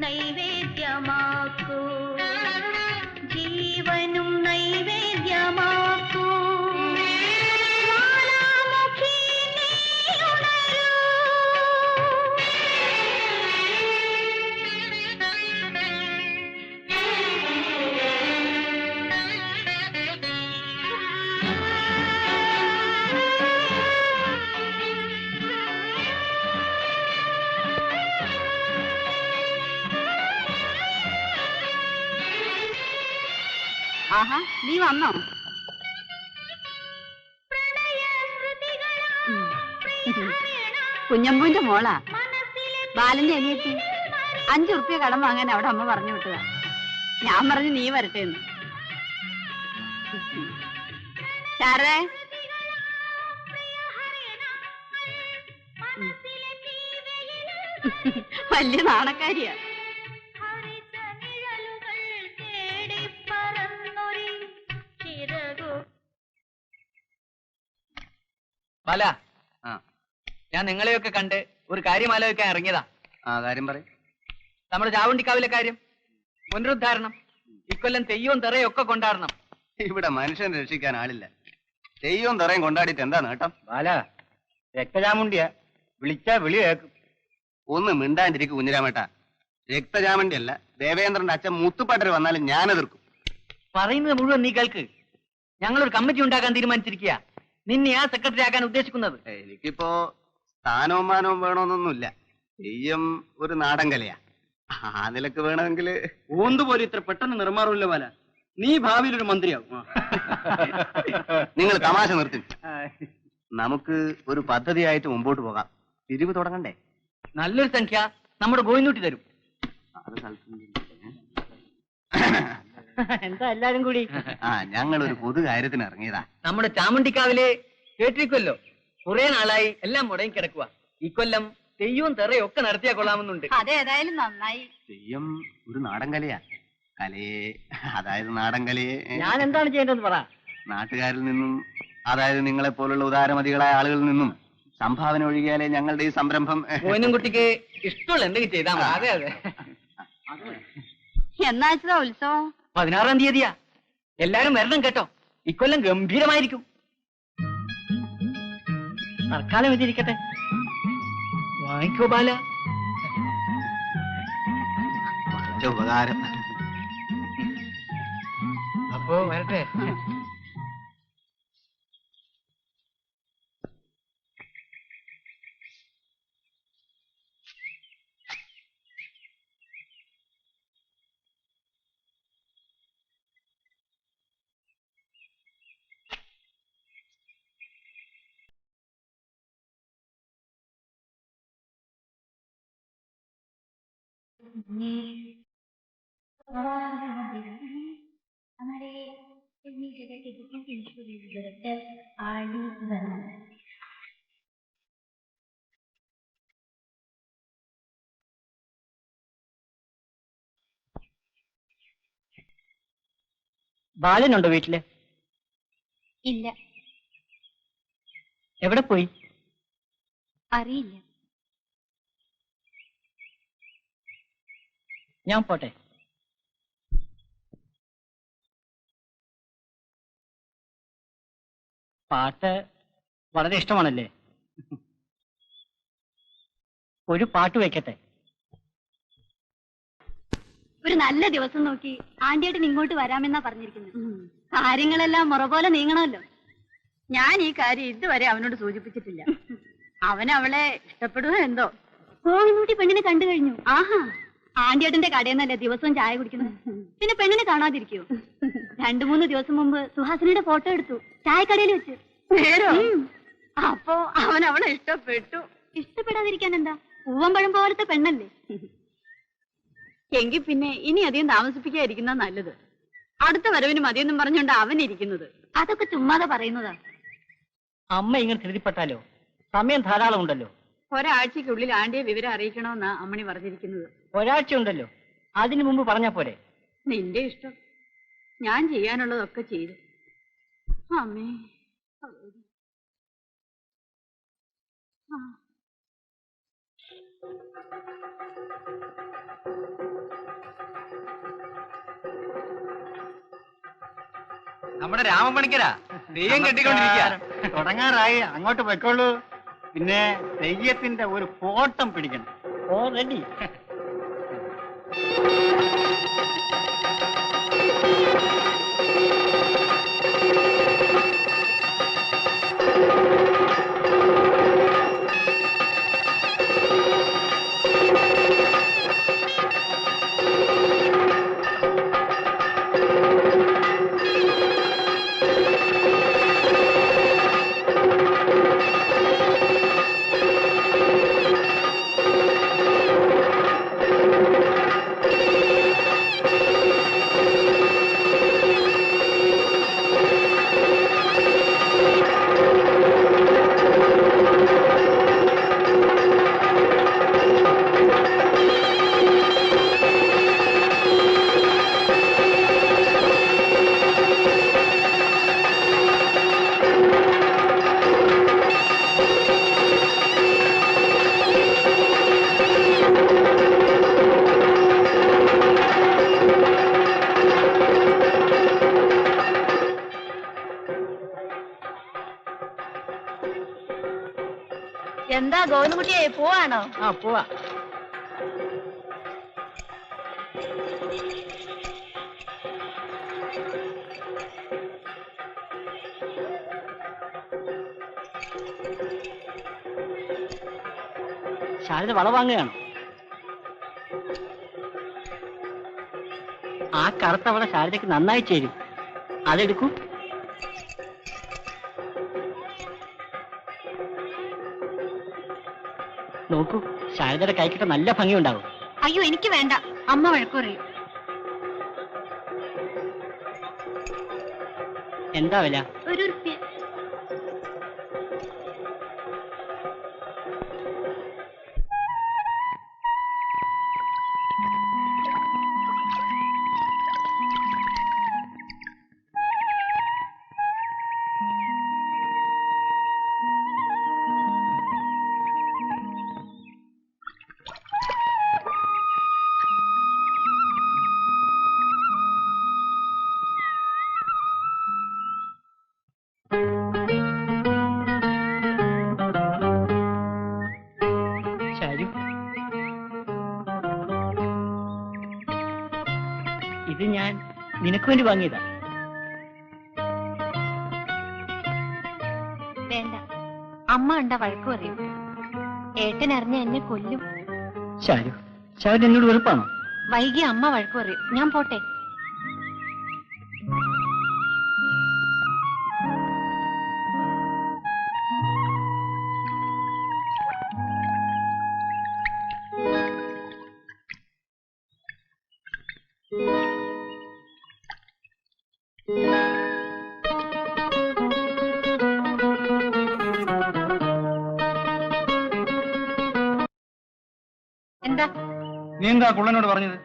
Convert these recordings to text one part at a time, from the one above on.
നൈവേദ്യമാക്കൂ ജീവനും നൈവേദ്യമാക്കൂ ജ്വാലാമുഖി നീയുണരൂ ആഹാ നീ വന്നോ? കുഞ്ഞമ്പൂന്റെ മോളാ, ബാലന്റെ അനിയത്തി. 5 ഉറുപ്പ്യ കടം വാങ്ങാൻ അവിടെ അമ്മ പറഞ്ഞു വിട്ടതാ. ഞാൻ പറഞ്ഞു നീ വരട്ടെ എന്ന്. സാറേ വലിയ നാണക്കാരിയാ. ബാല, ഞാൻ നിങ്ങളെയൊക്കെ കണ്ട് ഒരു കാര്യം ആലോചിക്കാൻ ഇറങ്ങിയതാ. കാര്യം പറയും. നമ്മുടെ ചാവുണ്ടിക്കാവിലെ കാര്യം, പുനരുദ്ധാരണം. ഇക്കൊല്ലം തെയ്യവും തെറയും ഒക്കെ കൊണ്ടാടണം. ഇവിടെ മനുഷ്യനെ രക്ഷിക്കാൻ ആളില്ല. തെയ്യവും തെറയും കൊണ്ടാടിയിട്ട് എന്താ നേട്ടം? ബാല, രക്തചാമുണ്ടിയാ, വിളിച്ചാ വിളി കേൾക്കും. ഒന്ന് മിണ്ടാണ്ടിരിക്കും കുഞ്ഞിരാമേട്ട. രക്തചാമണ്ടിയല്ല, ദേവേന്ദ്രന്റെ അച്ഛൻ മുത്തുപ്പാട്ടർ വന്നാലും ഞാൻ എതിർക്കും. പറയുന്നത് മുഴുവൻ നീ കേൾക്ക്. ഞങ്ങളൊരു കമ്മിറ്റി ഉണ്ടാക്കാൻ തീരുമാനിച്ചിരിക്കുക. നിന്നെ ആ സെക്രട്ടറി ആക്കാൻ ഉദ്ദേശിക്കുന്നത്. എനിക്കിപ്പോ സ്ഥാനവും മാനവും വേണമെന്നൊന്നുമില്ല. തെയ്യം ഒരു നാടൻ കലയാ. ആ നിലക്ക് വേണമെങ്കിൽ. ഓന്തുപോലെ ഇത്ര പെട്ടെന്ന് നിർമാറില്ല ബാല. നീ ഭാവിയിൽ ഒരു മന്ത്രിയാവും. നിങ്ങൾ തമാശ നിർത്തി. നമുക്ക് ഒരു പദ്ധതിയായിട്ട് മുമ്പോട്ട് പോകാം. പിരിവ് തുടങ്ങണ്ടേ? നല്ലൊരു സംഖ്യ നമ്മുടെ ഗോയിന്നൂട്ടി തരും. എന്താ എല്ലാരും കൂടി? ഞങ്ങൾ ഒരു പൊതു കാര്യത്തിന് ഇറങ്ങിയതാ. നമ്മുടെ ചാമുണ്ടിക്കാവിലെ കേട്ടിരിക്കുമല്ലോ, കുറെ നാളായി എല്ലാം മുടങ്ങി കിടക്കുക. ഇക്കൊല്ലം തെയ്യവും തെറയും ഒക്കെ നടത്തിയാ കൊള്ളാമെന്നുണ്ട്. അതേതായാലും നന്നായി. തെയ്യം ഒരു നാടൻ കലയാ. കലയെ, അതായത് നാടൻ കലയെ ഞാൻ എന്താണ് ചെയ്യേണ്ടതെന്ന് പറ. നാട്ടുകാരിൽ നിന്നും, അതായത് നിങ്ങളെ പോലുള്ള ഉദാരമതികളായ ആളുകളിൽ നിന്നും സംഭാവന ഒഴുകിയാലേ ഞങ്ങളുടെ ഈ സംരംഭം. കുട്ടിക്ക് ഇഷ്ടമുള്ള എന്തെങ്കിലും ചെയ്താൽ മതി. അതെ അതെ. എന്നാച്ചാ ഉത്സവം? 16-ാം തീയതിയാ. എല്ലാരും വരണം കേട്ടോ. ഇക്കൊല്ലം ഗംഭീരമായിരിക്കും. തൽക്കാലം ഇതിരിക്കട്ടെ. വാങ്ങിക്കോ ബാല. ഉപകാരം. അപ്പോ വരട്ടെ. ബാലനുണ്ടോ വീട്ടില്? ഇല്ല. എവിടെ പോയി? അറിയില്ല. ഞാൻ പോട്ടെ. പാട്ട് വളരെ ഇഷ്ടമാണല്ലേ? ഒരു പാട്ട് വെക്കട്ടെ. ഒരു നല്ല ദിവസം നോക്കി ആന്റിയേട്ടൻ ഇങ്ങോട്ട് വരാമെന്നാ പറഞ്ഞിരിക്കുന്നത്. കാര്യങ്ങളെല്ലാം മുറ പോലെ നീങ്ങണമല്ലോ. ഞാൻ ഈ കാര്യം ഇതുവരെ അവനോട് സൂചിപ്പിച്ചിട്ടില്ല. അവൻ അവളെ ഇഷ്ടപ്പെടുവോ എന്തോ. കോഴിമൂട്ടി പെണ്ണിനെ കണ്ടു കഴിഞ്ഞു. ആഹാ, ആന്റിയേട്ടന്റെ കടയിൽ നിന്നല്ലേ ദിവസവും ചായ കുടിക്കുന്നത്. പിന്നെ പെണ്ണിനെ കാണാതിരിക്കോ? 2-3 ദിവസം മുമ്പ് സുഹാസിനിയുടെ ഫോട്ടോ എടുത്തു ചായക്കടയിൽ വെച്ച്. നേരോ? അപ്പോ അവൻ അവളെ ഇഷ്ടപ്പെട്ടു. ഇഷ്ടപ്പെടാതിരിക്കാൻ എന്താ? പൂവമ്പഴം പോലത്തെ പെണ്ണല്ലേ. എങ്കിൽ പിന്നെ ഇനി അധികം താമസിപ്പിക്കാതിരിക്കുന്ന നല്ലത്. അടുത്ത വരവിന് മതിയെന്നും പറഞ്ഞുകൊണ്ട് അവൻ ഇരിക്കുന്നത്. അതൊക്കെ ചുമ്മാതെ പറയുന്നതാ. അമ്മ ഇങ്ങനെ ധൃതിപ്പെട്ടാലോ? സമയം ധാരാളം ഉണ്ടല്ലോ. ഒരാഴ്ചക്കുള്ളിൽ ആണ്ടിയെ വിവരം അറിയിക്കണമെന്നാ അമ്മണി പറഞ്ഞിരിക്കുന്നത്. ഒരാഴ്ച ഉണ്ടല്ലോ, അതിനു മുമ്പ് പറഞ്ഞാ പോരെ? നിന്റെ ഇഷ്ടം. ഞാൻ ചെയ്യാനുള്ളതൊക്കെ ചെയ്തു. അമ്മേ. നമ്മുടെ രാമപണിക്കരാ തെയ്യം കെട്ടിക്കൊണ്ടിരിക്കുക. തുടങ്ങാറായി, അങ്ങോട്ട് പോയിക്കോളൂ. പിന്നെ തെയ്യത്തിന്റെ ഒരു ഫോട്ടം പിടിക്കണം. ഓ റെഡി. എന്താ ഗോവിന്ദൻകുട്ടിയെ പോവാണോ? ആ പോവാ. ശാരദ വള വാങ്ങുകയാണോ? ആ കറുത്ത വള ശാരദയ്ക്ക് നന്നായി ചേരും, അതെടുക്കൂ. നോക്കൂ, ശാരദയുടെ കൈക്കിട്ട നല്ല ഭംഗിയുണ്ടാവും. അയ്യോ എനിക്ക് വേണ്ട, അമ്മ വഴക്കുറയും. എന്താ വില? ഒരു ഉറുപ്പ്യ. ഇത് ഞാൻ നിനക്ക് വേണ്ടി വാങ്ങിയതാ. വേണ്ട, അമ്മ ഉണ്ടാ വഴക്കു പറയും. ഏട്ടൻ അറിഞ്ഞ എന്നെ കൊല്ലും. ശാരു, ശാരു എന്നോട് വെറുപ്പാണോ? വൈകി അമ്മ വഴക്കു പറയും. ഞാൻ പോട്ടെ. എന്താ നീ എന്താ കുള്ളനോട് പറഞ്ഞത്?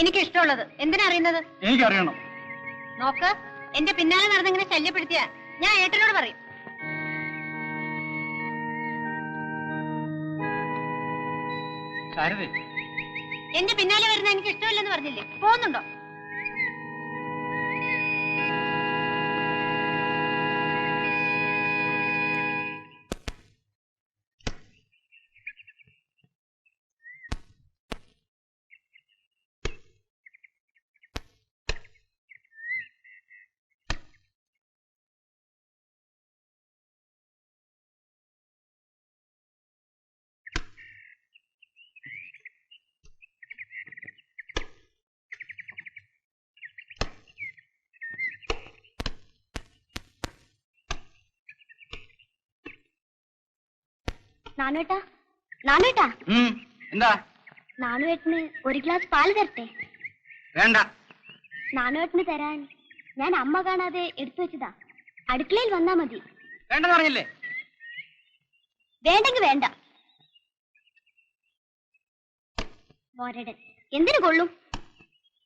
എനിക്ക് ഇഷ്ടമുള്ളത് എന്തിനാ അറിയുന്നത്? എനിക്കറിയണം. നോക്ക്, എന്റെ പിന്നാലെ നടന്നിങ്ങനെ ശല്യപ്പെടുത്തിയ ഞാൻ ഏട്ടനോട് പറയും. ശാരദേ, എന്റെ പിന്നാലെ വരുന്ന എനിക്ക് ഇഷ്ടമില്ലെന്ന് പറഞ്ഞില്ലേ? പോകുന്നുണ്ടോ? നാനുവേട്ടാ, നാനുവേട്ടാ, എന്താ? നാനുവേട്ടന് ഒരു ഗ്ലാസ് പാല് തരട്ടെ? വേണ്ട. നാനുവേട്ടന് തരാൻ ഞാൻ അമ്മ കാണാതെ എടുത്തു വെച്ചതാ. അടുക്കളയിൽ വന്നാ മതി. വേണ്ടെന്ന് പറഞ്ഞില്ലേ? വേണ്ടെങ്കി വേണ്ട. മോരടൻ എന്തിനു കൊള്ളും?